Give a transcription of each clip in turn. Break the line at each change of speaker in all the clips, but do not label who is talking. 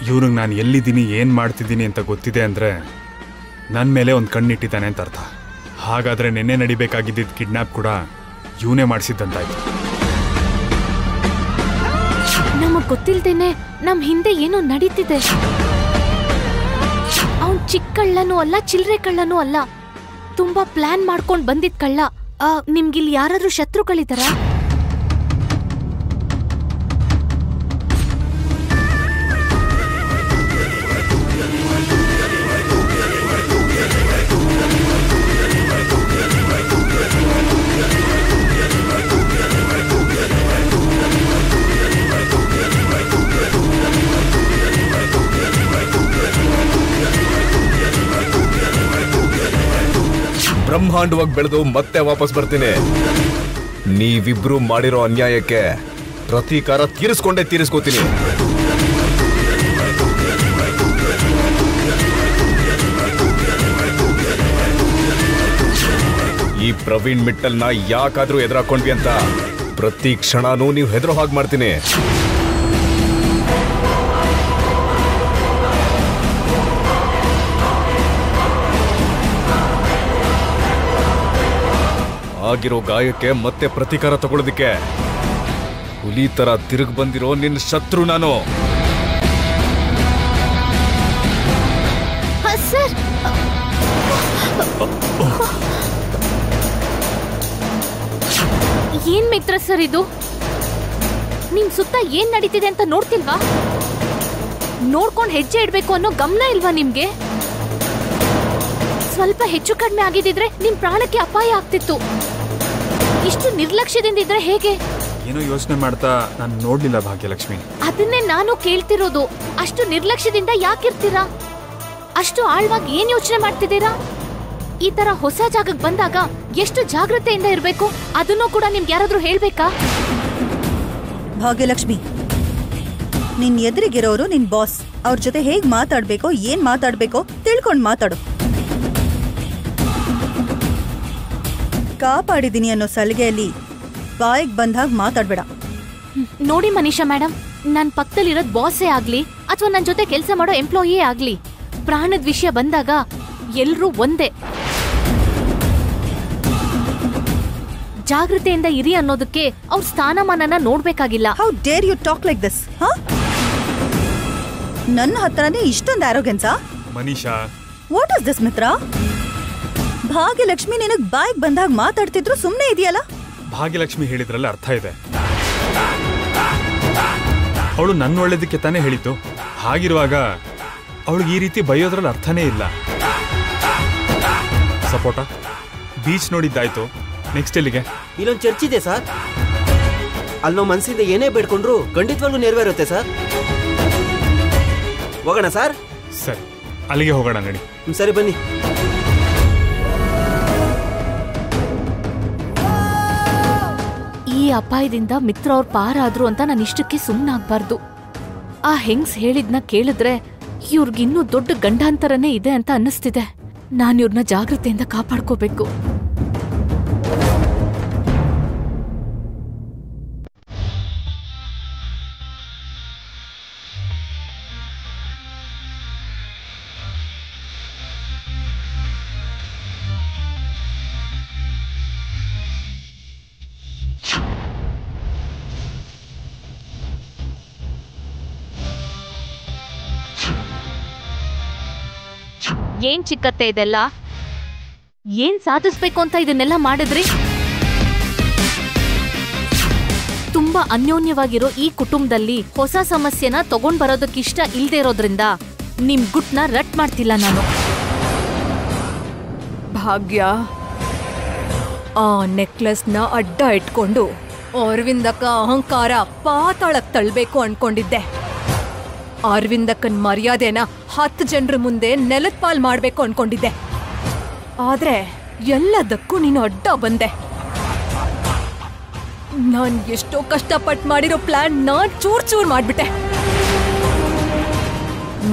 ಇವ್ರಿಗೆ ನಾನು ಎಲ್ಲಿದ್ದೀನಿ ಏನು ಮಾಡ್ತಿದ್ದೀನಿ ಅಂತ ಗೊತ್ತಿದೆ ಅಂದರೆ ನನ್ನ ಮೇಲೆ ಒಂದು ಕಣ್ಣಿಟ್ಟಿದ್ದಾನೆ ಅಂತ ಅರ್ಥ. ಹಾಗಾದರೆ ನೆನ್ನೆ ನಡಿಬೇಕಾಗಿದ್ದ ಕಿಡ್ನಾಪ್ ಕೂಡ ಇವನೇ ಮಾಡಿಸಿದ್ದಂತಾಯ್ತು.
ನಮಗ್ ಗೊತ್ತಿಲ್ದೇನೆ ನಮ್ ಹಿಂದೆ ಏನೋ ನಡೀತಿದೆ. ಅವನ್ ಚಿಕ್ಕ ಕಳ್ಳನೂ ಅಲ್ಲ, ಚಿಲ್ಲರೆ ಕಳ್ಳನೂ ಅಲ್ಲ, ತುಂಬಾ ಪ್ಲಾನ್ ಮಾಡ್ಕೊಂಡ್ ಬಂದಿದ್ ಕಳ್ಳ. ನಿಮ್ಗಿಲ್ಲಿ ಯಾರಾದ್ರೂ ಶತ್ರುಗಳಿದಾರಾ?
ಬ್ರಹ್ಮಾಂಡವಾಗಿ ಬೆಳೆದು ಮತ್ತೆ ವಾಪಸ್ ಬರ್ತೀನಿ. ನೀವಿಬ್ರು ಮಾಡಿರೋ ಅನ್ಯಾಯಕ್ಕೆ ಪ್ರತೀಕಾರ ತೀರಿಸ್ಕೋತೀನಿ. ಈ ಪ್ರವೀಣ್ ಮಿಟ್ಟಲ್ನ ಯಾಕಾದ್ರೂ ಎದುರಾಕೊಂಡ್ವಿ ಅಂತ ಪ್ರತಿ ಕ್ಷಣನೂ ನೀವು ಹೆದರೋ ಹಾಗೆ ಮಾಡ್ತೀನಿ. ಆಗಿರೋ ಗಾಯಕ್ಕೆ ಮತ್ತೆ ಪ್ರತೀಕಾರ ತಗೊಳ್ಳೋದಿಕ್ಕೆ ಹುಲಿ ತರ ತಿರುಗಿ ಬಂದಿರೋ ನಿನ್ನ ಶತ್ರು ನಾನು.
ಏನ್ ಮಿತ್ರ ಸರ್ ಇದು? ನಿಮ್ ಸುತ್ತ ಏನ್ ನಡೀತಿದೆ ಅಂತ ನೋಡ್ತಿಲ್ವಾ? ನೋಡ್ಕೊಂಡ್ ಹೆಜ್ಜೆ ಇಡ್ಬೇಕು ಅನ್ನೋ ಗಮನ ಇಲ್ವಾ ನಿಮ್ಗೆ? ಸ್ವಲ್ಪ ಹೆಚ್ಚು ಕಡಿಮೆ ಆಗಿದ್ರೆ ನಿಮ್ ಪ್ರಾಣಕ್ಕೆ ಅಪಾಯ ಆಗ್ತಿತ್ತು. ಇಷ್ಟು ನಿರ್ಲಕ್ಷ್ಯದಿಂದ ಇದ್ರೆ ಹೇಗೆ?
ಏನೋ ಯೋಚನೆ ಮಾಡ್ತಾ ನಾನು ನೋಡ್ಲಿಲ್ಲ ಭಾಗ್ಯಲಕ್ಷ್ಮಿ.
ಅದನ್ನೇ ನಾನು ಕೇಳ್ತಿರೋದು. ಅಷ್ಟು ನಿರ್ಲಕ್ಷ್ಯದಿಂದ ಯಾಕಿರ್ತೀರಾ? ಅಷ್ಟು ಆಳವಾಗಿ ಏನ್ ಯೋಚನೆ ಮಾಡ್ತಿದ್ದೀರಾ? ಈ ತರ ಹೊಸ ಜಾಗಕ್ಕೆ ಬಂದಾಗ ಎಷ್ಟು ಜಾಗೃತೆಯಿಂದ ಇರ್ಬೇಕು ಅದನ್ನೂ ಕೂಡ ನಿಮ್ಗೆ ಯಾರಾದ್ರೂ ಹೇಳ್ಬೇಕಾ?
ಭಾಗ್ಯಲಕ್ಷ್ಮಿ, ನಿನ್ ಎದುರಿಗಿರೋರು ನಿನ್ ಬಾಸ್. ಅವ್ರ ಜೊತೆ ಹೇಗ್ ಮಾತಾಡ್ಬೇಕೋ, ಏನ್ ಮಾತಾಡ್ಬೇಕೋ ತಿಳ್ಕೊಂಡ್ ಮಾತಾಡು. ಕಾಪಾಡಿದೀನಿ ಅನ್ನೋ ಸಲಿಗೆಯಲ್ಲಿ ಬಾಯಿಗೆ ಬಂದಾಗ ಮಾತಾಡ್ಬೇಡ.
ನೋಡಿ ಮನೀಷಾ ಮೇಡಮ್, ನನ್ ಪಕ್ಕದಲ್ಲಿರೋದ್ ಬಾಸೇ ಆಗ್ಲಿ ಅಥವಾ ನನ್ ಜೊತೆ ಕೆಲಸ ಮಾಡೋ ಎಂಪ್ಲಾಯೇ ಆಗ್ಲಿ, ಪ್ರಾಣದ ವಿಷಯ ಬಂದಾಗ ಎಲ್ರೂ ಒಂದೇ. ಜಾಗೃತೆಯಿಂದ ಇರಿ ಅನ್ನೋದಕ್ಕೆ ಅವ್ರ ಸ್ಥಾನಮಾನನ ನೋಡ್ಬೇಕಾಗಿಲ್ಲ.
How dare you talk like this? ನನ್ನ ಹತ್ರನೇ ಇಷ್ಟೊಂದು ಆರೋಗ್ಯನ್ಸಾ?
Manisha,
what is this Mitra? Bhagyalakshmi ನಿನಗ್ ಬಾಯಿಗೆ ಬಂದಾಗ ಮಾತಾಡ್ತಿದ್ರು ಸುಮ್ನೆ ಇದೆಯಲ್ಲ?
ಭಾಗ್ಯಲಕ್ಷ್ಮಿ ಹೇಳಿದ್ರಲ್ಲ ಅರ್ಥ ಇದೆ. ಅವಳು ನನ್ನ ಒಳ್ಳೇದಕ್ಕೆ ತಾನೇ ಹೇಳಿದ್ದು. ಹಾಗಿರುವಾಗ ಅವಳಿಗೆ ಈ ರೀತಿ ಬೈಯೋದ್ರಲ್ಲಿ ಅರ್ಥನೇ ಇಲ್ಲ. ಸಪೋಟ, ಬೀಚ್ ನೋಡಿದ್ದಾಯ್ತು, ನೆಕ್ಸ್ಟ್ ಎಲ್ಲಿಗೆ?
ಇಲ್ಲೊಂದು ಚರ್ಚ್ ಇದೆ ಸರ್. ಅಲ್ಲಿ ನಾವು ಮನಸ್ಸಿಂದ ಏನೇ ಬೇಡ್ಕೊಂಡ್ರು ಖಂಡಿತವಾಗ್ಲೂ ನೆರವೇರುತ್ತೆ ಸರ್. ಹೋಗೋಣ ಸರ್?
ಸರಿ, ಅಲ್ಲಿಗೆ ಹೋಗೋಣ ನಡಿ.
ಸರಿ ಬನ್ನಿ.
ಈ ಅಪಾಯದಿಂದ ಮಿತ್ರ ಅವ್ರ ಪಾರಾದ್ರು ಅಂತ ನಾನು ಇಷ್ಟಕ್ಕೆ ಸುಮ್ಮನಾಗ್ಬಾರ್ದು. ಆ ಹೆಂಗ್ಸ್ ಹೇಳಿದ್ನ ಕೇಳಿದ್ರೆ ಇವ್ರಿಗಿನ್ನೂ ದೊಡ್ಡ ಗಂಡಾಂತರನೇ ಇದೆ ಅಂತ ಅನ್ನಿಸ್ತಿದೆ. ನಾನು ಇವ್ರನ್ನ ಜಾಗೃತೆಯಿಂದ ಕಾಪಾಡ್ಕೋಬೇಕು. ಏನ್ ಚಿಕ್ಕತ್ತೆ ಇದೆಲ್ಲ? ಏನ್ ಸಾಧಿಸ್ಬೇಕು ಅಂತ ಇದನ್ನೆಲ್ಲ ಮಾಡಿದ್ರಿ? ತುಂಬಾ ಅನ್ಯೋನ್ಯವಾಗಿರೋ ಈ ಕುಟುಂಬದಲ್ಲಿ ಹೊಸ ಸಮಸ್ಯೆನ ತಗೊಂಡ್ ಬರೋದಕ್ಕಿಷ್ಟ ಇಲ್ದೇ ಇರೋದ್ರಿಂದ ನಿಮ್ ಗುಟ್ನ ರಟ್ ಮಾಡ್ತಿಲ್ಲ ನಾನು.
ಭಾಗ್ಯ, ಆ ನೆಕ್ಲೆಸ್ನ ಅಡ್ಡ ಇಟ್ಕೊಂಡು ಅರವಿಂದಕ್ಕ ಅಹಂಕಾರ ಪಾತಾಳಕ್ ತಳ್ಬೇಕು ಅನ್ಕೊಂಡಿದ್ದೆ. ಅರವಿಂದಕ್ಕನ್ ಮರ್ಯಾದೆನ 10 ಜನರ ಮುಂದೆ ನೆಲದ ಪಾಲ್ ಮಾಡ್ಬೇಕು ಅನ್ಕೊಂಡಿದ್ದೆ. ಆದ್ರೆ ಎಲ್ಲದಕ್ಕೂ ನೀನು ಅಡ್ಡ ಬಂದೆ. ನಾನ್ ಎಷ್ಟೋ ಕಷ್ಟಪಟ್ಟು ಮಾಡಿರೋ ಪ್ಲಾನ್ ನಾನ್ ಚೂರ್ ಮಾಡ್ಬಿಟ್ಟೆ.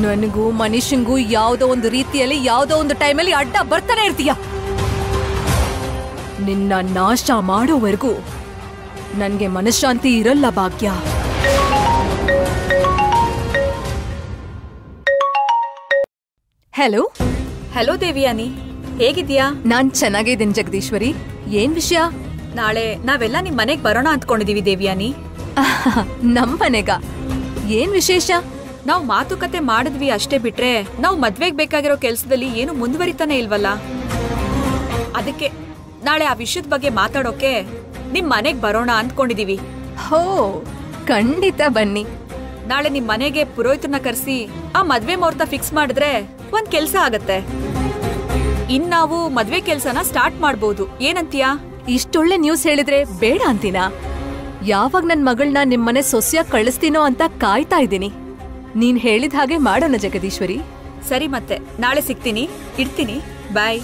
ನನಗೂ ಮನುಷ್ಯಂಗೂ ಯಾವುದೋ ಒಂದು ರೀತಿಯಲ್ಲಿ ಯಾವುದೋ ಒಂದು ಟೈಮಲ್ಲಿ ಅಡ್ಡ ಬರ್ತಾನೆ ಇರ್ತೀಯ. ನಿನ್ನ ನಾಶ ಮಾಡೋವರೆಗೂ ನನ್ಗೆ ಮನಃಶಾಂತಿ ಇರಲ್ಲ ಭಾಗ್ಯ. ಹಲೋ.
ಹಲೋ ದೇವಿಯಾನಿ, ಹೇಗಿದ್ಯಾ?
ನಾನ್ ಚೆನ್ನಾಗಿದ್ದೀನಿ ಜಗದೀಶ್ವರಿ. ಏನ್ ವಿಷಯ?
ನಾಳೆ ನಾವೆಲ್ಲ ನಿಮ್ ಮನೆಗ್ ಬರೋಣ ಅಂದ್ಕೊಂಡಿದೀವಿ ದೇವಿಯಾನಿ.
ನಮ್ ಮನೆಗ? ಏನ್ ವಿಶೇಷ?
ನಾವ್ ಮಾತುಕತೆ ಮಾಡಿದ್ವಿ ಅಷ್ಟೇ ಬಿಟ್ರೆ ನಾವ್ ಮದ್ವೆಗ್ ಬೇಕಾಗಿರೋ ಕೆಲ್ಸದಲ್ಲಿ ಏನು ಮುಂದುವರಿತಾನೆ ಇಲ್ವಲ್ಲ. ಅದಕ್ಕೆ ನಾಳೆ ಆ ವಿಷಯದ ಬಗ್ಗೆ ಮಾತಾಡೋಕೆ ನಿಮ್ ಮನೆಗ್ ಬರೋಣ ಅಂದ್ಕೊಂಡಿದೀವಿ.
ಹೋ, ಖಂಡಿತ ಬನ್ನಿ.
ನಾಳೆ ನಿಮ್ ಮನೆಗೆ ಪುರೋಹಿತನ ಕರ್ಸಿ ಆ ಮದ್ವೆ ಮುಹೂರ್ತ ಫಿಕ್ಸ್ ಮಾಡಿದ್ರೆ ಒಂದ್ ಕೆಲ್ಸ ಆಗತ್ತೆ. ನಾವು ಮದ್ವೆ ಕೆಲ್ಸನ ಸ್ಟಾರ್ಟ್ ಮಾಡ್ಬೋದು. ಏನಂತೀಯಾ?
ಇಷ್ಟೊಳ್ಳೆ ನ್ಯೂಸ್ ಹೇಳಿದ್ರೆ ಬೇಡ ಅಂತೀನಾ? ಯಾವಾಗ ನನ್ ಮಗಳನ್ನ ನಿಮ್ಮನೆ ಸೊಸೆಯಾಗಿ ಕಳಿಸ್ತೀನೋ ಅಂತ ಕಾಯ್ತಾ ಇದ್ದೀನಿ. ನೀನ್ ಹೇಳಿದ ಹಾಗೆ ಮಾಡೋಣ ಜಗದೀಶ್ವರಿ.
ಸರಿ, ಮತ್ತೆ ನಾಳೆ ಸಿಗ್ತೀನಿ. ಇಡ್ತೀನಿ. ಬಾಯ್.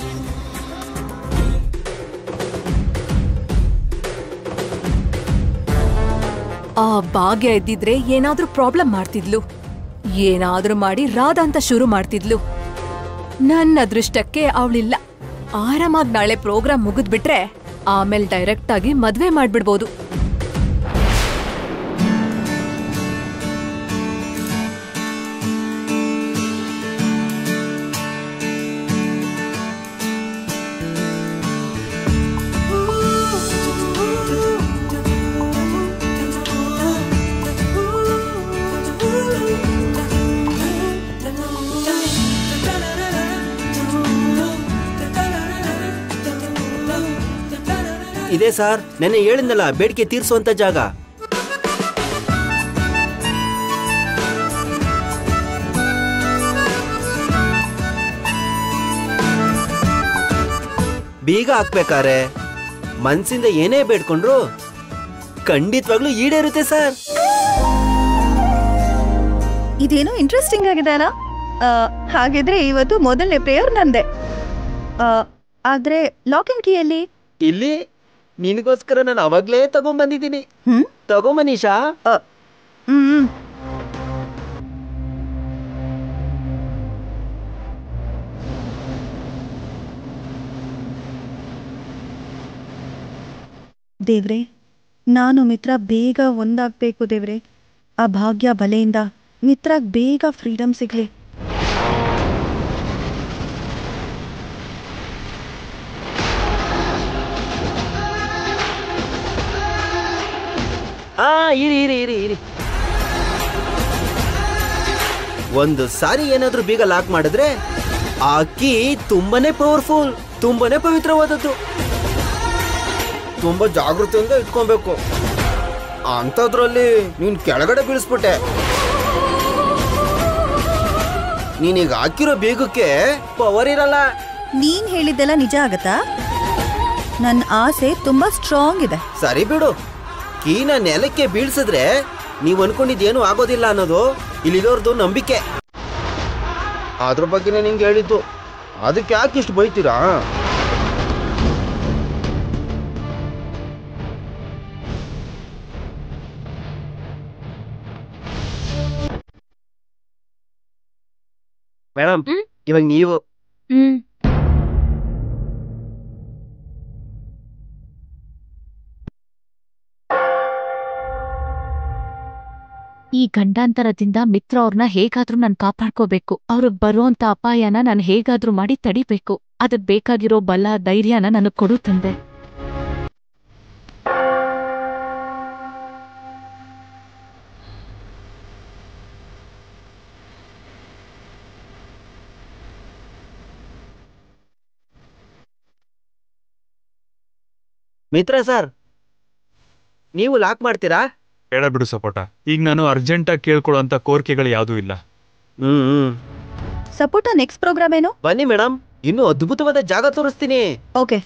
ಆ ಭಾಗ್ಯ ಇದ್ದಿದ್ರೆ ಏನಾದ್ರೂ ಪ್ರಾಬ್ಲಮ್ ಮಾಡ್ತಿದ್ಲು. ಏನಾದ್ರೂ ಮಾಡಿ ರಾಧ ಅಂತ ಶುರು ಮಾಡ್ತಿದ್ಲು. ನನ್ನ ಅದೃಷ್ಟಕ್ಕೆ ಅವಳಿಲ್ಲ. ಆರಾಮಾಗಿ ನಾಳೆ ಪ್ರೋಗ್ರಾಮ್ ಮುಗಿದ್ಬಿಟ್ರೆ ಆಮೇಲೆ ಡೈರೆಕ್ಟ್ ಆಗಿ ಮದ್ವೆ ಮಾಡ್ಬಿಡ್ಬೋದು.
ಇದೇ ಸರ್, ನೆನ್ನೆ ಹೇಳಿದ್ನಲ್ಲ ಬೇಡಿಕೆ ತೀರ್ಸುವಂತ ಜಾಗ. ಬೀಗ ಹಾಕ್ಬೇಕಾರೆ ಮನ್ಸಿಂದ ಏನೇ ಬೇಡ್ಕೊಂಡ್ರು ಖಂಡಿತವಾಗ್ಲೂ ಈಡೇರುತ್ತೆ ಸರ್.
ಇದೇನೋ ಇಂಟ್ರೆಸ್ಟಿಂಗ್ ಆಗಿದೆ ಅಲ್ಲ. ಹಾಗಿದ್ರೆ ಇವತ್ತು ಮೊದಲನೇ ಪ್ರೇಯರ್ ನಂದೆ. ಆದ್ರೆ ಲಾಕ್ ಅಂಡ್ ಕೀಯಲ್ಲಿ
ಇಲ್ಲಿ ನಿನಗೋಸ್ಕರ ನಾನು ಅವಾಗ್ಲೇ ತಗೊಂಡ್ಬಂದಿದ್ದೀನಿ. ತಗೋ ಮನೀಷಾ.
ದೇವ್ರೆ, ನಾನು ಮಿತ್ರ ಬೇಗ ಒಂದಾಗ್ಬೇಕು ದೇವ್ರೆ. ಆ ಭಾಗ್ಯ ಬಲೆಯಿಂದ ಮಿತ್ರಗ್ ಬೇಗ ಫ್ರೀಡಮ್ ಸಿಗ್ಲಿ.
ಇರಿ ಇರಿ ಇರಿ ಇರಿ. ಒಂದು ಸಾರಿ ಏನಾದ್ರೂ ಬೀಗ ಲಾಕ್ ಮಾಡಿದ್ರೆ ಆ ಕೀ ತುಂಬಾನೇ ಪವರ್ಫುಲ್, ತುಂಬಾನೇ ಪವಿತ್ರವಾದದ್ದು. ತುಂಬಾ ಜಾಗೃತಿಯಿಂದ ಇಟ್ಕೊಬೇಕು. ಅಂಥದ್ರಲ್ಲಿ ನೀನ್ ಕೆಳಗಡೆ ಬೀಳಿಸ್ಬಿಟ್ಟೆ. ನೀನೀಗ ಹಾಕಿರೋ ಬೀಗಕ್ಕೆ ಪವರ್ ಇರಲ್ಲ.
ನೀನ್ ಹೇಳಿದ್ದೆಲ್ಲ ನಿಜ ಆಗತ್ತಾ? ನನ್ನ ಆಸೆ ತುಂಬಾ ಸ್ಟ್ರಾಂಗ್ ಇದೆ.
ಸರಿ ಬಿಡು. ಕೀನ ನೆಲಕ್ಕೆ ಬೀಳ್ಸಿದ್ರೆ ನೀವ್ ಅನ್ಕೊಂಡಿದ್ದೇನು ಆಗೋದಿಲ್ಲ ಅನ್ನೋದು ಇಲ್ಲಿರೋರ್ದು ನಂಬಿಕೆ. ಅದ್ರ ಬಗ್ಗೆನೇ ನಿಂಗೆ ಹೇಳಿದ್ದು. ಅದಕ್ಕೆ ಯಾಕೆ ಇಷ್ಟು ಬೈತೀರಾ? ಮೇಡಮ್, ಇವಾಗ ನೀವು
ಈ ಗಂಡಾಂತರದಿಂದ ಮಿತ್ರ ಅವ್ರನ್ನ ಹೇಗಾದ್ರೂ ನಾನು ಕಾಪಾಡ್ಕೋಬೇಕು. ಅವ್ರಿಗೆ ಬರುವಂತ ಅಪಾಯನ ನಾನು ಹೇಗಾದ್ರೂ ಮಾಡಿ ತಡಿಬೇಕು. ಅದಕ್ ಬೇಕಾಗಿರೋ ಬಲ, ಧೈರ್ಯನ ನನಗ್ ಕೊಡು ತಂದೆ.
ಮಿತ್ರ ಸರ್, ನೀವು ಲಾಕ್ ಮಾಡ್ತೀರಾ?
ಬೇಡ ಬಿಡು ಸಪೋಟ. ಈಗ ನಾನು ಅರ್ಜೆಂಟಾಗಿ ಕೇಳ್ಕೊಳ್ಳೋಂಥ ಕೋರಿಕೆಗಳು ಯಾವುದೂ ಇಲ್ಲ.
ಸಪೋಟ ನೆಕ್ಸ್ಟ್ ಪ್ರೋಗ್ರಾಮ್ ಏನು?
ಬನ್ನಿ ಮೇಡಮ್, ಇನ್ನೂ ಅದ್ಭುತವಾದ ಜಾಗ ತೋರಿಸ್ತೀನಿ.
ಓಕೆ.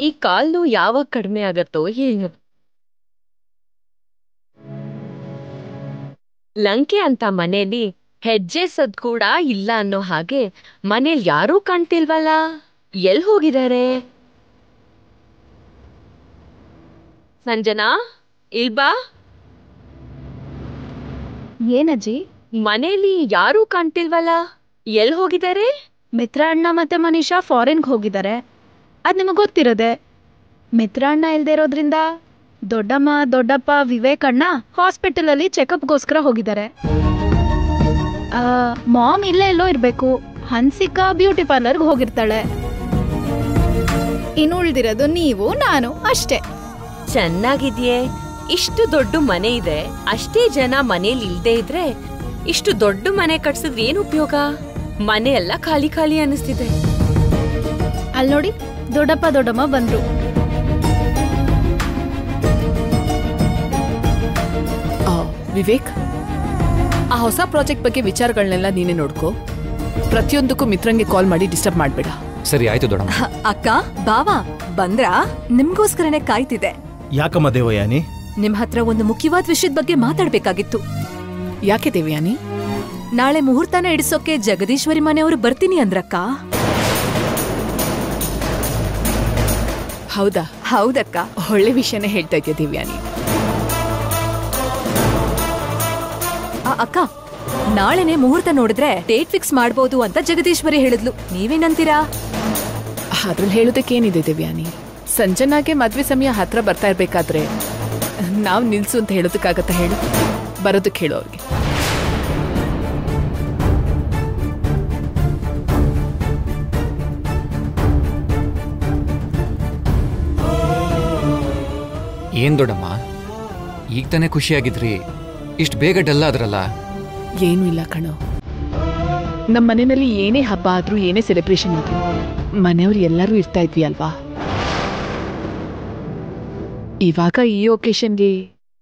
ಈ ಕಾಲ್ ನೋವು ಯಾವಾಗ ಕಡಿಮೆ ಆಗತ್ತೋ ಏನು. ಲಂಕೆ ಅಂತ ಮನೇಲಿ ಹೆಜ್ಜೆ ಸದ್ ಕೂಡ ಇಲ್ಲ ಅನ್ನೋ ಹಾಗೆ ಮನೇಲಿ ಯಾರೂ ಕಾಣ್ತಿಲ್ವಲ್ಲ. ಎಲ್ ಹೋಗಿದ್ದಾರೆ? ಸಂಜನಾ, ಇಲ್ಬಾ.
ಏನಜ್ಜಿ?
ಮನೇಲಿ ಯಾರೂ ಕಾಣ್ತಿಲ್ವಲ್ಲ, ಎಲ್ ಹೋಗಿದ್ದಾರೆ?
ಮಿತ್ರ ಅಣ್ಣ ಮತ್ತೆ ಮನೀಷಾ ಫಾರಿನ್ಗೆ ಹೋಗಿದ್ದಾರೆ. ಅದ್ ನಿಮಗೆ ಗೊತ್ತಿರೋದೆ. ಮಿತ್ರ ಅಣ್ಣ ಇಲ್ದೇ ಇರೋದ್ರಿಂದ ದೊಡ್ಡಮ್ಮ ದೊಡ್ಡಪ್ಪ ವಿವೇಕ್ ಅಣ್ಣ ಹಾಸ್ಪಿಟಲ್ ಅಲ್ಲಿ ಚೆಕಪ್ಗೋಸ್ಕರ ಹೋಗಿದ್ದಾರೆ. ಮಾಮ್ ಇಲ್ಲೇ ಎಲ್ಲೋ ಇರ್ಬೇಕು. ಹನ್ಸಿಕಾ ಬ್ಯೂಟಿ ಪಾರ್ಲರ್ಗೆ ಹೋಗಿರ್ತಾಳೆ. ಇನ್ನು ಉಳ್ದಿರೋದು ನೀವು ನಾನು ಅಷ್ಟೇ.
ಚೆನ್ನಾಗಿದ್ಯೆ. ಇಷ್ಟು ದೊಡ್ಡ ಮನೆ ಇದೆ, ಅಷ್ಟೇ ಜನ ಮನೇಲಿ ಇಲ್ದೇ ಇದ್ರೆ ಇಷ್ಟು ದೊಡ್ಡ ಮನೆ ಕಟ್ಸಿದ್ರೆ ಏನ್ ಉಪಯೋಗ? ಮನೆ ಎಲ್ಲ ಖಾಲಿ ಖಾಲಿ ಅನಿಸ್ತಿದೆ.
ಅಲ್ಲಿ ನೋಡಿ, ದೊಡ್ಡಪ್ಪ ದೊಡ್ಡಮ್ಮ ಬಂದ್ರು.
ವಿವೇಕ್, ಆ ಹೊಸ ಪ್ರಾಜೆಕ್ಟ್ ಬಗ್ಗೆ ವಿಚಾರಗಳನ್ನೆಲ್ಲ ನೀನೇ ನೋಡ್ಕೋ. ಪ್ರತಿಯೊಂದಕ್ಕೂ ಮಿತ್ರಂಗೆ ಕಾಲ್ ಮಾಡಿ ಡಿಸ್ಟರ್ಬ್ ಮಾಡ್ಬೇಡ.
ಸರಿ ಆಯ್ತು ದೊಡ್ಡಮ್ಮ.
ಅಕ್ಕ ಬಾವಾ ಬಂದ್ರಾ? ನಿಮ್ಗೋಸ್ಕರನೇ ಕಾಯ್ತಿದೆ.
ಯಾಕಮ್ಮ ದೇವಯಾನಿ?
ನಿಮ್ ಹತ್ರ ಒಂದು ಮುಖ್ಯವಾದ ವಿಷಯದ ಬಗ್ಗೆ ಮಾತಾಡ್ಬೇಕಾಗಿತ್ತು.
ಯಾಕೆ ದೇವಯಾನಿ?
ನಾಳೆ ಮುಹೂರ್ತನ ಇಡಿಸೋಕೆ ಜಗದೀಶ್ವರಿ ಮನೆಯವರು ಬರ್ತೀನಿ ಅಂದ್ರಕ್ಕ.
ಹೌದಾ?
ಹೌದಕ್ಕ.
ಒಳ್ಳೆ ವಿಷಯನೇ ಹೇಳ್ತಾ ಇದ್ಯಾ ದೇವಯಾನಿ.
ಅಕ್ಕ, ನಾಳೆನೆ ಮುಹೂರ್ತ ನೋಡಿದ್ರೆ ಡೇಟ್ ಫಿಕ್ಸ್ ಮಾಡ್ಬೋದು ಅಂತ ಜಗದೀಶ್ವರಿ ಹೇಳಿದ್ಲು. ನೀವೇನಂತೀರಾ?
ಅದ್ರಲ್ಲಿ ಹೇಳೋದಕ್ಕೇನಿದೆ ದೇವಯಾನಿ? ಸಂಜನಾಗೆ ಮದ್ವೆ ಸಮಯ ಹತ್ರ ಬರ್ತಾ ಇರ್ಬೇಕಾದ್ರೆ ನಾವ್ ನಿಲ್ಸು ಅಂತ ಹೇಳೋದಕ್ಕಾಗತ್ತ ಹೇಳು? ಬರೋದಕ್ಕೆ ಹೇಳು ಅವ್ರಿಗೆ.
ಏನ್ ದೊಡ್ಡಮ್ಮ, ಈಗ ತಾನೇ ಖುಷಿಯಾಗಿದ್ರಿ, ಇಷ್ಟು ಬೇಗ ಡಲ್ ಆದ್ರಲ್ಲ?
ಏನೂ ಇಲ್ಲ ಕಣೋ. ನಮ್ಮ ಮನೆಯಲ್ಲಿ ಏನೇ ಹಬ್ಬ ಆದ್ರೂ ಏನೇ ಸೆಲೆಬ್ರೇಷನ್ ಆದ್ರೂ ಮನೆಯವ್ರು ಎಲ್ಲರೂ ಇರ್ತಾ ಇದ್ವಿ ಅಲ್ವಾ. ಇವಾಗ ಈ ಒಕೇಶನ್ಗೆ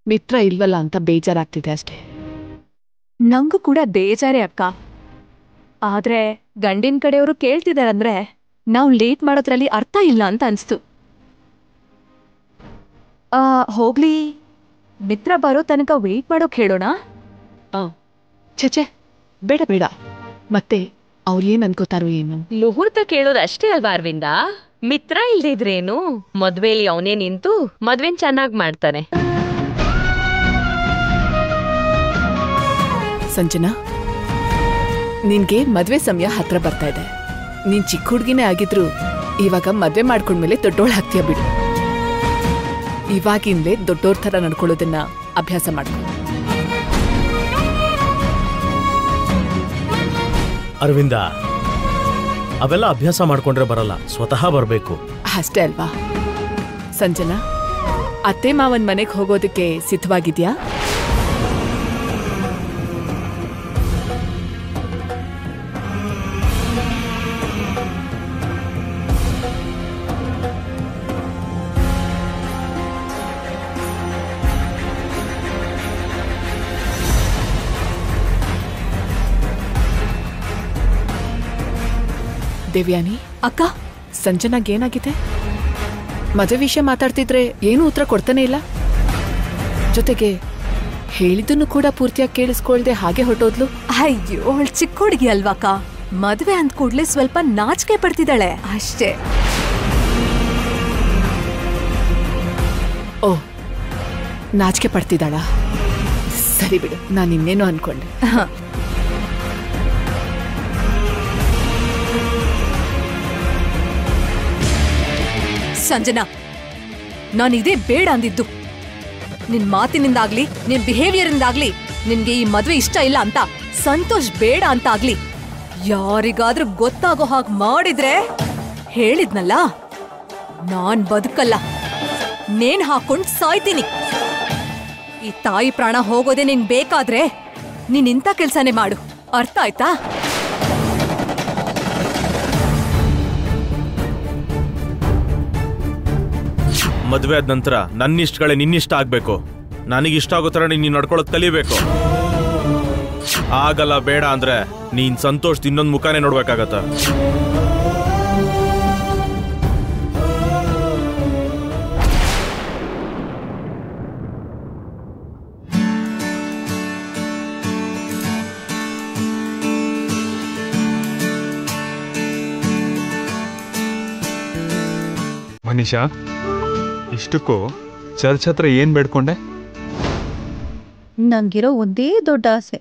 ಮಿತ್ರ ಇಲ್ವಲ್ಲ ಅಂತ ಬೇಜಾರಾಗ್ತಿದೆ ಅಷ್ಟೇ.
ನಂಗೂ ಕೂಡ ಬೇಜಾರೇ ಅಕ್ಕ. ಆದ್ರೆ ಗಂಡಿನ ಕಡೆಯವರು ಕೇಳ್ತಿದಾರಂದ್ರೆ ನಾವು ಲೇಟ್ ಮಾಡೋದ್ರಲ್ಲಿ ಅರ್ಥ ಇಲ್ಲ ಅಂತ ಅನ್ಸ್ತು. ಹೋಗ್ಲಿ, ಮಿತ್ರ ಬರೋ ತನಕ ವೇಟ್ ಮಾಡೋಕ್ ಹೇಳೋಣ.
ಛೆ, ಬೇಡ ಬೇಡ. ಮತ್ತೆ ಅವ್ರು ಏನ್ ಅನ್ಕೋತಾರೋ ಏನು?
ಮುಹೂರ್ತ ಕೇಳೋದು ಅಷ್ಟೇ ಅಲ್ವಾ ಅರವಿಂದ? ಮಿತ್ರ ಇಲ್ದಿದ್ರೇನು, ಮದ್ವೆಲಿ ಅವನೇ ನಿಂತು ಮದ್ವೆನ್ ಚೆನ್ನಾಗ್ ಮಾಡ್ತಾನೆ.
ಸಂಜನಾ, ನಿನ್ಗೆ ಮದ್ವೆ ಸಮಯ ಹತ್ರ ಬರ್ತಾ ಇದೆ. ನೀನ್ ಚಿಕ್ಕ ಹುಡ್ಗಿನೇ ಆಗಿದ್ರು ಇವಾಗ ಮದ್ವೆ ಮಾಡ್ಕೊಂಡ್ಮೇಲೆ ದೊಡ್ಡೋಳ್ ಹಾಕ್ತೀಯ ಬಿಡು. ಇವಾಗಿಂದಲೇ ದೊಡ್ಡೋರ್ ಥರ ನಡ್ಕೊಳ್ಳೋದನ್ನ ಅಭ್ಯಾಸ ಮಾಡ್ಕೊ.
ಅರವಿಂದ, ಅವೆಲ್ಲ ಅಭ್ಯಾಸ ಮಾಡ್ಕೊಂಡ್ರೆ ಬರಲ್ಲ, ಸ್ವತಃ ಬರಬೇಕು.
ಅಷ್ಟೇ ಅಲ್ವಾ? ಸಂಜನಾ, ಅತ್ತೆ ಮಾವನ್ ಮನೆಗೆ ಹೋಗೋದಕ್ಕೆ ಸಿದ್ಧವಾಗಿದ್ಯಾ? ದೇವ್ಯಾನಿ
ಅಕ್ಕ,
ಸಂಜನಾಗ್ ಏನಾಗಿದೆ? ಮದುವೆ ವಿಷಯ ಮಾತಾಡ್ತಿದ್ರೆ ಏನು ಉತ್ತರ ಕೊಡ್ತಾನೆ ಇಲ್ಲ. ಜೊತೆಗೆ ಹೇಳಿದ್ದನ್ನು ಕೂಡ ಪೂರ್ತಿಯಾಗಿ ಕೇಳಿಸ್ಕೊಳ್ದೆ ಹಾಗೆ ಹೊಟ್ಟೋದ್ಲು.
ಅಯ್ಯೋ, ಅವಳು ಚಿಕ್ಕ ಹುಡುಗಿ ಅಲ್ವಾಕ. ಮದ್ವೆ ಅಂದ ಕೂಡ್ಲೆ ಸ್ವಲ್ಪ ನಾಚಿಕೆ ಪಡ್ತಿದ್ದಾಳೆ ಅಷ್ಟೇ.
ಓ, ನಾಚಿಕೆ ಪಡ್ತಿದ್ದಾಳ? ಸರಿ ಬಿಡು, ನಾನು ಇನ್ನೇನೋ ಅನ್ಕೊಂಡೆ.
ಸಂಜನಾ, ನಾನಿದೇ ಬೇಡ ಅಂದಿದ್ದು. ನಿನ್ ಮಾತಿನಿಂದಾಗ್ಲಿ ನಿನ್ ಬಿಹೇವಿಯರಿಂದಾಗ್ಲಿ ನಿನ್ಗೆ ಈ ಮದ್ವೆ ಇಷ್ಟ ಇಲ್ಲ ಅಂತ, ಸಂತೋಷ್ ಬೇಡ ಅಂತ ಆಗ್ಲಿ ಯಾರಿಗಾದ್ರೂ ಗೊತ್ತಾಗೋ ಹಾಗೆ ಮಾಡಿದ್ರೆ ಹೇಳಿದ್ನಲ್ಲ, ನಾನ್ ಬದುಕಲ್ಲ, ನೇಣ್ ಹಾಕೊಂಡ್ ಸಾಯ್ತೀನಿ. ಈ ತಾಯಿ ಪ್ರಾಣ ಹೋಗೋದೇ ನಿಂಗ್ ಬೇಕಾದ್ರೆ ನೀನ್ ಇಂಥ ಕೆಲ್ಸನೇ ಮಾಡು, ಅರ್ಥ ಆಯ್ತಾ?
ಮದುವೆ ಆದ ನಂತರ ನನ್ನ ಇಷ್ಟಗಳೇ ನಿನ್ನಿಷ್ಟ ಆಗ್ಬೇಕು. ನನಗಿಷ್ಟ ಆಗೋ ಥರ ನೀನು ನಡ್ಕೊಳ್ಳೋದು ಕಲಿಬೇಕು. ಆಗಲ್ಲ ಬೇಡ ಅಂದ್ರೆ ನೀನ್ ಸಂತೋಷ್ ಇನ್ನೊಂದು ಮುಖಾನೇ ನೋಡ್ಬೇಕಾಗತ್ತ.
ಮನೀಷಾ, ಇಷ್ಟಕ್ಕೂ ಚರ್ಚ್ ಹತ್ರ ಏನು ಬೇಡ್ಕೊಂಡೆ?
ನನಗಿರೋ ಒಂದೇ ದೊಡ್ಡ ಆಸೆ,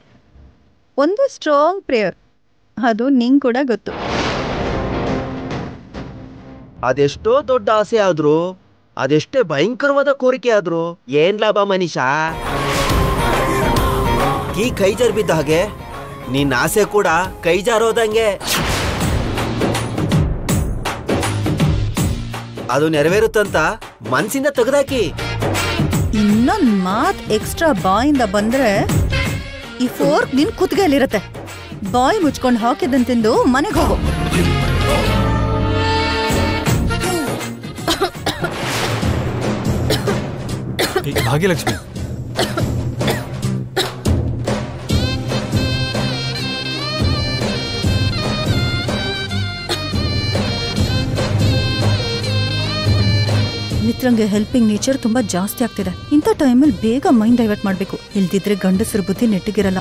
ಒಂದು ಸ್ಟ್ರಾಂಗ್ ಪ್ರೇಯರ್. ಅದು ನಿಂಗೆ ಕೂಡ ಗೊತ್ತು.
ಅದೆಷ್ಟೋ ದೊಡ್ಡ ಆಸೆ ಆದ್ರೂ, ಅದೆಷ್ಟೇ ಭಯಂಕರವಾದ ಕೋರಿಕೆ ಆದ್ರೂ ಏನ್ ಲಾಭ ಮನೀಷಾ? ಈ ಕೈ ಜಾರ್ ಬಿದ್ದ ಹಾಗೆ ನಿನ್ನ ಆಸೆ ಕೂಡ ಕೈ ಜಾರೋದಂಗೆ. ಅದು ನೆರವೇರುತ್ತಂತ ಮನ್ಸಿಂದ ತೆಗೆದಾಕಿ.
ಇನ್ನೊಂದು ಮಾತು ಎಕ್ಸ್ಟ್ರಾ ಬಾಯಿಂದ ಬಂದ್ರೆ ಈ ಫೋರ್ಕ್ ನಿನ್ ಕುತ್ತಿಗೆಯಲ್ಲಿರತ್ತೆ. ಬಾಯಿ ಮುಚ್ಕೊಂಡು ಹಾಕಿದಂತ ತಿಂದು ಮನೆಗೆ ಹೋಗು.
ಭಾಗ್ಯಲಕ್ಷ್ಮಿ,
ಮಿತ್ರಂಗೆ ಹೆಲ್ಪಿಂಗ್ ನೇಚರ್ ತುಂಬಾ ಜಾಸ್ತಿ ಆಗ್ತಿದೆ. ಇಂಥ ಟೈಮಲ್ಲಿ ಬೇಗ ಮೈಂಡ್ ಡೈವರ್ಟ್ ಮಾಡಬೇಕು, ಇಲ್ದಿದ್ರೆ ಗಂಡಸರ ಬುದ್ಧಿ ನೆಟ್ಟಿಗಿರಲ್ಲ.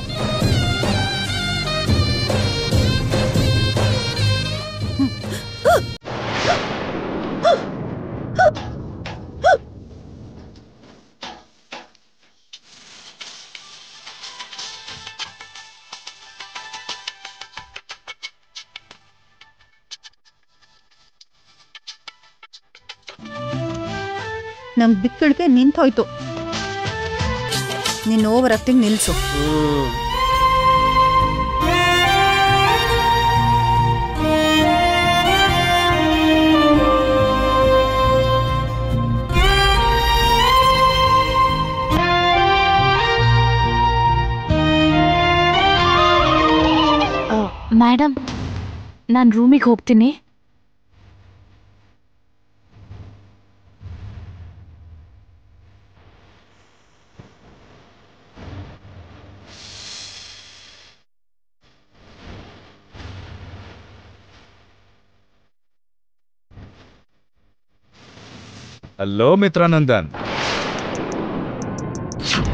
ನಂಗೆ ಬಿಕ್ಕಳಿಗೆ ನಿಂತೋಯ್ತು. ನೀನು ಓವರ್ ಆಕ್ಟಿಂಗ್ ನಿಲ್ಸು.
ಮೇಡಮ್, ನಾನು ರೂಮಿಗೆ ಹೋಗ್ತೀನಿ.
Hello ಮಿತ್ರಾನಂದನ್.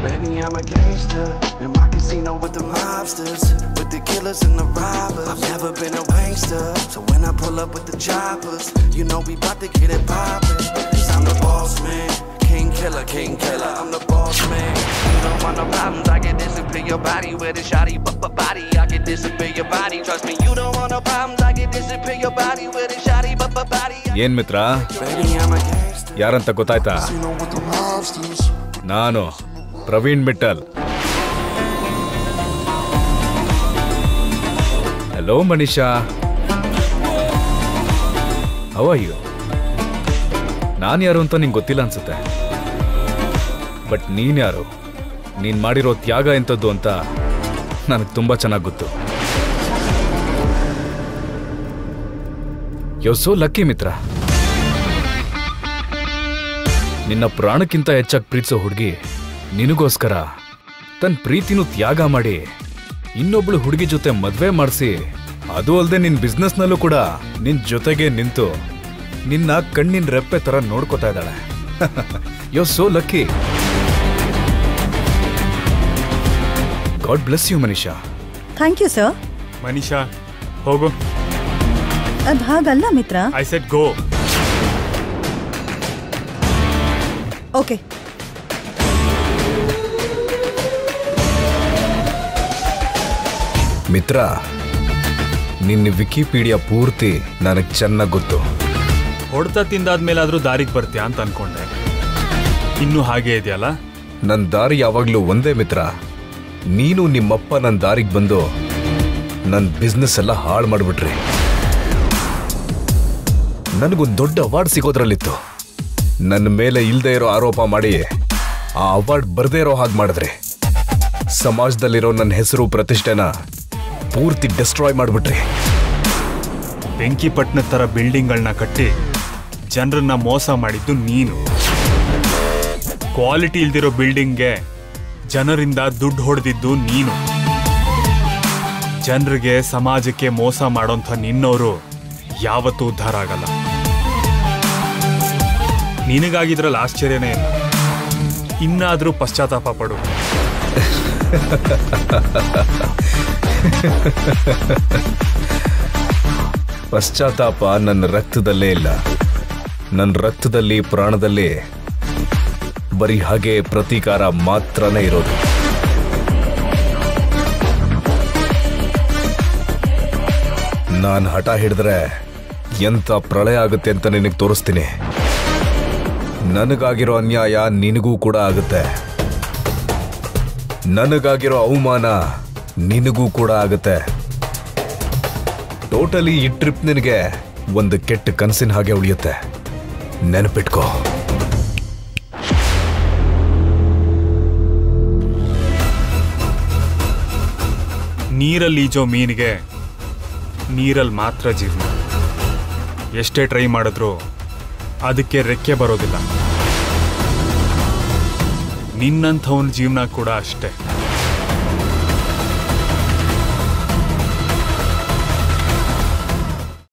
Baby, I'm a gangster in my casino with the mobsters, with the killers and the robbers. I've never been a gangster, so when I pull up with the choppers, you know we bout to get it poppin'. 'Cause I'm the boss man, king killer, I'm the boss man. You don't want no problems, I can disappear your body with a shotty body. I can disappear your body, trust me. You don't want no problems, I can disappear your body with a shotty body.
ಏನ್ ಮಿತ್ರ,
Baby, I'm a gangster.
ಯಾರಂತ ಗೊತ್ತಾಯ್ತಾ?
Casino with the mobsters.
ನಾನು Praveen Mittal. Hello Manisha, how are you? ನಾನು ಯಾರು ಅಂತ ನಿಂಗೆ ಗೊತ್ತಿಲ್ಲ ಅನ್ಸುತ್ತೆ, ಬಟ್ ನೀನ್ ಯಾರು, ನೀನ್ ಮಾಡಿರೋ ತ್ಯಾಗ ಎಂಥದ್ದು ಅಂತ ನನಗೆ ತುಂಬಾ ಚೆನ್ನಾಗಿ ಗೊತ್ತು. ಯು ಸೋ ಲಕ್ಕಿ ಮಿತ್ರ. ನಿನ್ನ ಪ್ರಾಣಕ್ಕಿಂತ ಹೆಚ್ಚಾಗಿ ಪ್ರೀತಿಸೋ ಹುಡುಗಿ ನಿನಗೋಸ್ಕರ ತನ್ನ ಪ್ರೀತಿನೂ ತ್ಯಾಗ ಮಾಡಿ ಇನ್ನೊಬ್ಳು ಹುಡುಗಿ ಜೊತೆ ಮದ್ವೆ ಮಾಡಿಸಿ, ಅದು ಅಲ್ಲದೆ ನಿನ್ನ ಬಿಸ್ನೆಸ್ನಲ್ಲೂ ಕೂಡ ನಿನ್ ಜೊತೆಗೆ ನಿಂತು ನಿನ್ನ ಕಣ್ಣಿನ ರೆಪ್ಪೆ ತರ ನೋಡ್ಕೋತಾ ಇದ್ದಾಳೆ. You so lucky. God bless you Manisha.
Thank you sir.
Manisha, ಹೋಗು.
ಅದು ಹಾಗಲ್ಲ Mitra.
I said go.
Okay.
Mitra, ನಿನ್ನ ವಿಕಿಪೀಡಿಯಾ ಪೂರ್ತಿ ನನಗೆ ಚೆನ್ನಾಗಿ ಗೊತ್ತು.
ಹೊಡೆತ ತಿಂದಾದ್ಮೇಲಾದ್ರೂ ದಾರಿಗೆ ಬರ್ತೀಯಾ ಅಂತ ಅನ್ಕೊಂಡೆ, ಇನ್ನೂ ಹಾಗೆ ಇದೆಯಲ್ಲ.
ನನ್ನ ದಾರಿ ಯಾವಾಗಲೂ ಒಂದೇ ಮಿತ್ರ. ನೀನು ನಿಮ್ಮಪ್ಪ ನನ್ನ ದಾರಿಗೆ ಬಂದು ನನ್ನ ಬಿಸ್ನೆಸ್ ಎಲ್ಲ ಹಾಳು ಮಾಡಿಬಿಟ್ರಿ. ನನಗೊಂದು ದೊಡ್ಡ ಅವಾರ್ಡ್ ಸಿಗೋದ್ರಲ್ಲಿತ್ತು. ನನ್ನ ಮೇಲೆ ಇಲ್ಲದೆ ಇರೋ ಆರೋಪ ಮಾಡಿ ಆ ಅವಾರ್ಡ್ ಬರದೇ ಇರೋ ಹಾಗೆ ಮಾಡಿದ್ರಿ. ಸಮಾಜದಲ್ಲಿರೋ ನನ್ನ ಹೆಸರು ಪ್ರತಿಷ್ಠೆನ ಪೂರ್ತಿ ಡಿಸ್ಟ್ರಾಯ್ ಮಾಡಿಬಿಟ್ರಿ.
ಬೆಂಕಿಪಟ್ಟಣದ ಥರ ಬಿಲ್ಡಿಂಗ್ಗಳನ್ನ ಕಟ್ಟಿ ಜನರನ್ನ ಮೋಸ ಮಾಡಿದ್ದು ನೀನು. ಕ್ವಾಲಿಟಿ ಇಲ್ದಿರೋ ಬಿಲ್ಡಿಂಗ್ಗೆ ಜನರಿಂದ ದುಡ್ಡು ಹೊಡೆದಿದ್ದು ನೀನು. ಜನರಿಗೆ ಸಮಾಜಕ್ಕೆ ಮೋಸ ಮಾಡೋಂಥ ನಿನ್ನವರು ಯಾವತ್ತೂ ಉದ್ಧಾರ ಆಗಲ್ಲ. ನಿನಗಾಗಿದ್ರಲ್ಲಿ ಆಶ್ಚರ್ಯನೇ ಇಲ್ಲ. ಇನ್ನಾದರೂ ಪಶ್ಚಾತ್ತಾಪ ಪಡು.
ಪಶ್ಚಾತ್ತಾಪ ನನ್ನ ರಕ್ತದಲ್ಲೇ ಇಲ್ಲ. ನನ್ನ ರಕ್ತದಲ್ಲಿ ಪ್ರಾಣದಲ್ಲಿ ಬರೀ ಹಾಗೆ ಪ್ರತೀಕಾರ ಮಾತ್ರನೇ ಇರೋದು. ನಾನು ಹಠ ಹಿಡಿದ್ರೆ ಎಂತ ಪ್ರಳಯ ಆಗುತ್ತೆ ಅಂತ ನಿನಗೆ ತೋರಿಸ್ತೀನಿ. ನನಗಾಗಿರೋ ಅನ್ಯಾಯ ನಿನಗೂ ಕೂಡ ಆಗುತ್ತೆ, ನನಗಾಗಿರೋ ಅವಮಾನ ನಿನಗೂ ಕೂಡ ಆಗುತ್ತೆ. ಟೋಟಲಿ ಈ ಟ್ರಿಪ್ ನಿನಗೆ ಒಂದು ಕೆಟ್ಟ ಕನಸಿನ ಹಾಗೆ ಉಳಿಯುತ್ತೆ, ನೆನಪಿಟ್ಕೋ.
ನೀರಲ್ಲಿ ಈಜೋ ಮೀನಿಗೆ ನೀರಲ್ಲಿ ಮಾತ್ರ ಜೀವನ. ಎಷ್ಟೇ ಟ್ರೈ ಮಾಡಿದ್ರೂ ಅದಕ್ಕೆ ರೆಕ್ಕೆ ಬರೋದಿಲ್ಲ. ನಿನ್ನಂಥವನ ಜೀವನ ಕೂಡ ಅಷ್ಟೇ.